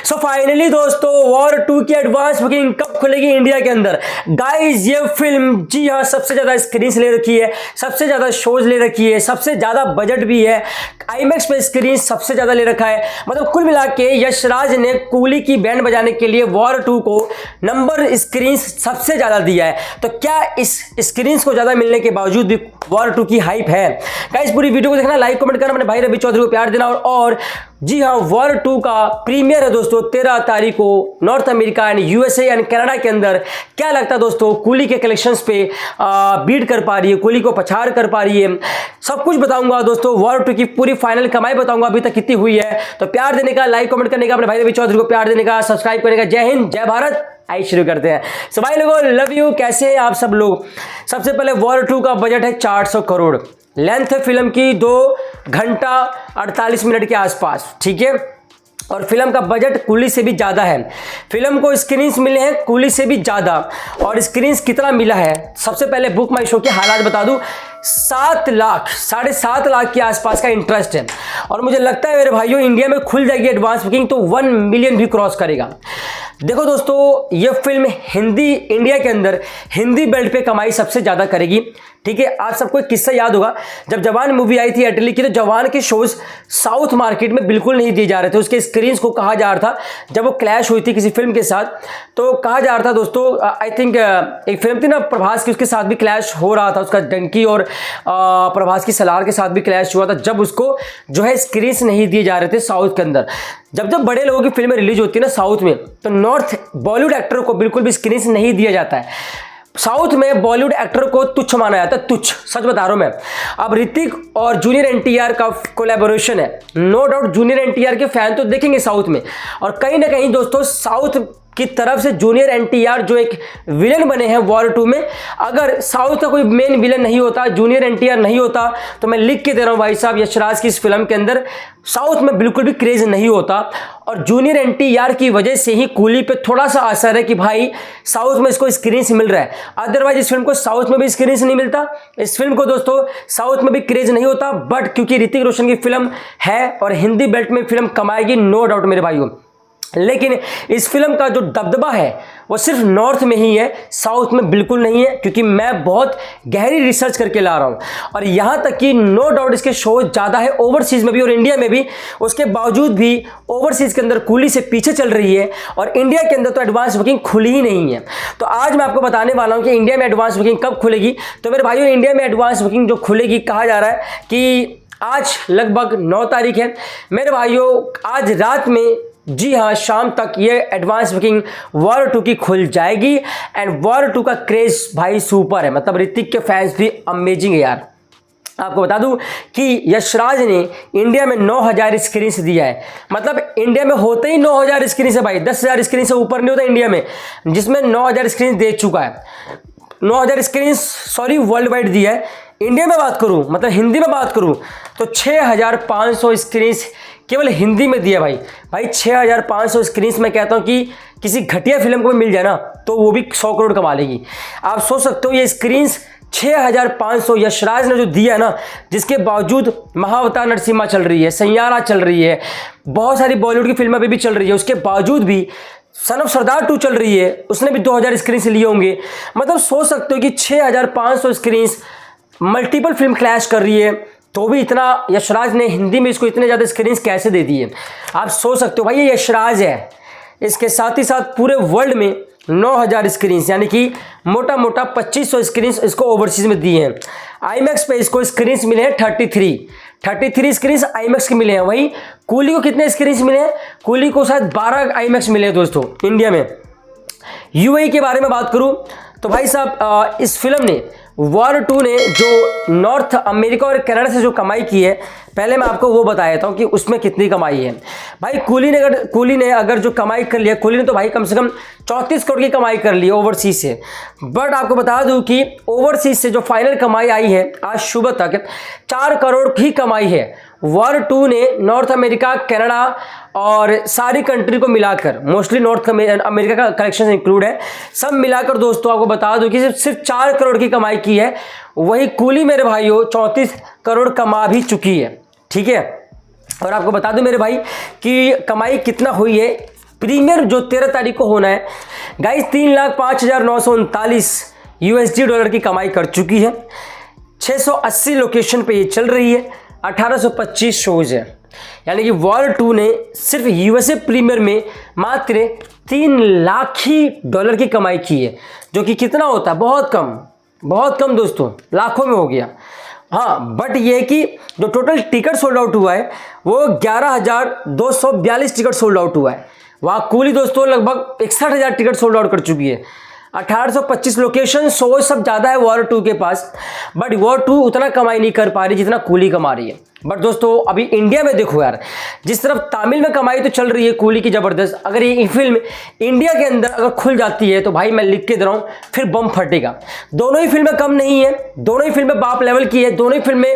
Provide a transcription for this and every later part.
So finally दोस्तों war 2 की advance booking कब खुलेगी इंडिया के अंदर। गाइज ये फिल्म जी हाँ सबसे ज़्यादा स्क्रीन्स ले रखी है, सबसे ज़्यादा शोज ले रखी है, सबसे ज़्यादा बजट भी है, आईमैक्स पे स्क्रीन सबसे ज़्यादा ले रखा है। मतलब कुल मिला के यशराज ने कूली की बैंड बजाने के लिए वॉर 2 को नंबर स्क्रीन सबसे ज़्यादा दिया है। तो क्या इस स्क्रीन को ज़्यादा मिलने के बावजूद भी वॉर 2 की हाइप है? गाइज पूरी वीडियो को देखना, लाइक कमेंट करना, अपने भाई रवि चौधरी को प्यार देना। और जी हाँ वॉर 2 का प्रीमियर है दोस्तों 13 तारीख को north America and USA and Canada के अंदर। क्या लगता है दोस्तों कूली के कलेक्शंस पे बीट कर पा रही है, कूली को पछाड़ कर पा रही है? सब कुछ बताऊंगा दोस्तों, वॉर 2 की पूरी फाइनल कमाई बताऊंगा अभी तक कितनी हुई है। तो प्यार देने का, लाइक कमेंट करने का, अपने भाई रवि चौधरी को प्यार देने का, सब्सक्राइब करने का। जय हिंद जय भारत। आइए शुरू करते हैं। सो भाई लोगों लव यू, कैसे हैं आप सब लोग? सबसे पहले वॉर 2 का बजट है 400 करोड़, लेंथ है फिल्म की 2 घंटा 48 मिनट के आसपास, ठीक है। और फिल्म का बजट कूली से भी ज़्यादा है। फिल्म को स्क्रीन्स मिले हैं कूली से भी ज़्यादा। और स्क्रीन्स कितना मिला है, सबसे पहले बुक माई शो के हालात बता दूं। 7 लाख 7.5 लाख के आसपास का इंटरेस्ट है। और मुझे लगता है मेरे भाइयों इंडिया में खुल जाएगी एडवांस बुकिंग तो 1 मिलियन भी क्रॉस करेगा। देखो दोस्तों ये फिल्म हिंदी इंडिया के अंदर हिंदी बेल्ट पे कमाई सबसे ज़्यादा करेगी, ठीक है। आज सबको एक किस्सा याद होगा, जब जवान मूवी आई थी एयरटेल की, तो जवान के शोज साउथ मार्केट में बिल्कुल नहीं दिए जा रहे थे। उसके स्क्रीन्स को कहा जा रहा था, जब वो क्लैश हुई थी किसी फिल्म के साथ, तो कहा जा रहा था दोस्तों, आई थिंक एक फिल्म थी ना प्रभास की, उसके साथ भी क्लैश हो रहा था, उसका डंकी और प्रभास की सलार के साथ भी क्लैश हुआ था, जब उसको जो है स्क्रीन्स नहीं दिए जा रहे थे साउथ के अंदर। जब जब बड़े लोगों की फिल्में रिलीज होती है ना साउथ में, तो नॉर्थ बॉलीवुड एक्टर को बिल्कुल भी स्क्रीन्स नहीं दिया जाता है। साउथ में बॉलीवुड एक्टर को तुच्छ माना जाता है, तुच्छ, सच बता रहा हूं मैं। अब ऋतिक और जूनियर एनटीआर का कोलैबोरेशन है, नो डाउट जूनियर एनटीआर के फैन तो देखेंगे साउथ में। और कहीं ना कहीं दोस्तों साउथ की तरफ से जूनियर एनटीआर जो एक विलन बने हैं वॉर 2 में, अगर साउथ का कोई मेन विलन नहीं होता, जूनियर एनटीआर नहीं होता, तो मैं लिख के दे रहा हूं भाई साहब यशराज की इस फिल्म के अंदर साउथ में बिल्कुल भी क्रेज नहीं होता। और जूनियर एनटीआर की वजह से ही कूली पे थोड़ा सा असर है कि भाई साउथ में इसको स्क्रीन से मिल रहा है। अदरवाइज इस फिल्म को साउथ में भी स्क्रीन से नहीं मिलता। इस फिल्म को दोस्तों साउथ में भी क्रेज नहीं होता, बट क्योंकि ऋतिक रोशन की फिल्म है और हिंदी बेल्ट में फिल्म कमाएगी नो डाउट मेरे भाइयों। लेकिन इस फिल्म का जो दबदबा है वो सिर्फ नॉर्थ में ही है, साउथ में बिल्कुल नहीं है, क्योंकि मैं बहुत गहरी रिसर्च करके ला रहा हूँ। और यहाँ तक कि नो डाउट इसके शो ज़्यादा है ओवरसीज़ में भी और इंडिया में भी, उसके बावजूद भी ओवरसीज़ के अंदर कूली से पीछे चल रही है और इंडिया के अंदर तो एडवांस बुकिंग खुली ही नहीं है। तो आज मैं आपको बताने वाला हूँ कि इंडिया में एडवांस बुकिंग कब खुलेगी। तो मेरे भाइयों इंडिया में एडवांस बुकिंग जो खुलेगी, कहा जा रहा है कि आज लगभग 9 तारीख है मेरे भाइयों, आज रात में जी हाँ शाम तक ये एडवांस बुकिंग वॉर 2 की खुल जाएगी। एंड वॉर 2 का क्रेज भाई सुपर है, मतलब ऋतिक के फैंस भी अमेजिंग है यार। आपको बता दूं कि यशराज ने इंडिया में 9000 स्क्रीन्स दिया है, मतलब इंडिया में होते ही 9000 स्क्रीन है भाई, 10,000 स्क्रीन से ऊपर नहीं होता इंडिया में, जिसमें 9000 स्क्रीन दे चुका है। 9000 स्क्रीन सॉरी वर्ल्ड वाइड दिया है। इंडिया में बात करूं, मतलब हिंदी में बात करूं, तो 6500 स्क्रीन केवल हिंदी में दिया भाई। 6500 स्क्रीन्स मैं कहता हूं कि किसी घटिया फिल्म को भी मिल जाए ना तो वो भी 100 करोड़ कमा लेगी। आप सोच सकते हो ये स्क्रीन्स 6500 यशराज ने जो दिया है ना, जिसके बावजूद महाअवतार नरसिम्हा चल रही है, सैयारा चल रही है, बहुत सारी बॉलीवुड की फिल्में भी चल रही है, उसके बावजूद भी सन ऑफ सरदार 2 चल रही है, उसने भी 2000 स्क्रीन से लिए होंगे। मतलब सोच सकते हो कि 6500 स्क्रीन मल्टीपल फिल्म क्लैश कर रही है, तो भी इतना यशराज ने हिंदी में इसको इतने ज़्यादा स्क्रीन्स कैसे दे दिए? आप सोच सकते हो भाई ये यशराज है। इसके साथ ही साथ पूरे वर्ल्ड में 9000 स्क्रीन्स यानी कि मोटा मोटा 2500 स्क्रीन्स इसको ओवरसीज में दिए हैं। आईमैक्स पे इसको स्क्रीन्स मिले हैं 33 स्क्रीन्स आईमैक्स के मिले हैं। वही कूली को कितने स्क्रीन्स मिले हैं? कूली को शायद 12 आईमैक्स मिले हैं दोस्तों इंडिया में। यूएई के बारे में बात करूं तो भाई साहब इस फिल्म ने वॉर 2 ने जो नॉर्थ अमेरिका और कनाडा से जो कमाई की है, पहले मैं आपको वो बता देता हूँ कि उसमें कितनी कमाई है। भाई कूली ने अगर जो कमाई कर लिया, कूली ने तो भाई कम से कम 34 करोड़ की कमाई कर ली ओवरसीज से। बट आपको बता दूं कि ओवरसीज से जो फाइनल कमाई आई है आज सुबह तक 4 करोड़ की कमाई है। वॉर 2 ने नॉर्थ अमेरिका, कनाडा और सारी कंट्री को मिलाकर, मोस्टली नॉर्थ अमेरिका का कलेक्शन इंक्लूड है, सब मिलाकर दोस्तों आपको बता दूं कि सिर्फ 4 करोड़ की कमाई की है। वही कूली मेरे भाइयों 34 करोड़ कमा भी चुकी है, ठीक है। और आपको बता दूं मेरे भाई कि कमाई कितना हुई है प्रीमियर जो 13 तारीख को होना है गाइस, 3,05,939 USD डॉलर की कमाई कर चुकी है। 680 लोकेशन पे ये चल रही है, 1825 शोज है। यानी कि वॉर 2 ने सिर्फ USA प्रीमियर में मात्र 3 लाख ही डॉलर की कमाई की है, जो कि कितना होता है, बहुत कम दोस्तों, लाखों में हो गया। हाँ, बट ये कि जो टोटल टिकट सोल्ड आउट हुआ है वो 11,242 टिकट सोल्ड आउट हुआ है। वहाँ कूली दोस्तों लगभग 61,000 टिकट सोल्ड आउट कर चुकी है। 1825 लोकेशन, शो सब ज़्यादा है वॉर 2 के पास, बट वॉर 2 उतना कमाई नहीं कर पा रही जितना कूली कमा रही है। बट दोस्तों अभी इंडिया में देखो यार, जिस तरफ तमिल में कमाई तो चल रही है कूली की ज़बरदस्त, अगर ये फिल्म इंडिया के अंदर अगर खुल जाती है तो भाई मैं लिख के दे रहा हूँ फिर बम फटेगा। दोनों ही फिल्में कम नहीं है, दोनों ही फिल्में बाप लेवल की है, दोनों ही फिल्में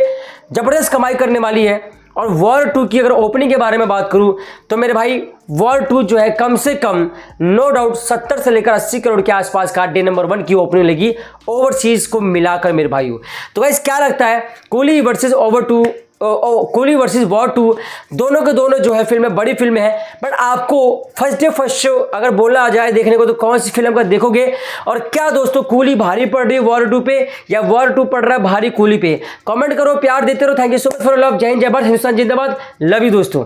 ज़बरदस्त कमाई करने वाली है। और वॉर 2 की अगर ओपनिंग के बारे में बात करूं तो मेरे भाई वॉर 2 जो है कम से कम नो डाउट 70 से लेकर 80 करोड़ के आसपास का डे नंबर 1 की ओपनिंग लगी ओवरसीज को मिलाकर मेरे भाइयों। तो गाइस क्या लगता है, coolie versus coolie versus war 2 दोनों के दोनों जो है फिल्में बड़ी फिल्में हैं, बट आपको फर्स्ट डे फर्स्ट शो अगर बोला आ जाए देखने को तो कौन सी फिल्म का देखोगे? और क्या दोस्तों कूली भारी पड़ रही है वॉर 2 पे या वॉर 2 पड़ रहा है भारी कूली पे? कमेंट करो, प्यार देते रहो। Thank you so much for love. जय हिंद, जय भारत, हिंदुस्तान जिंदाबाद। लव यू दोस्तों।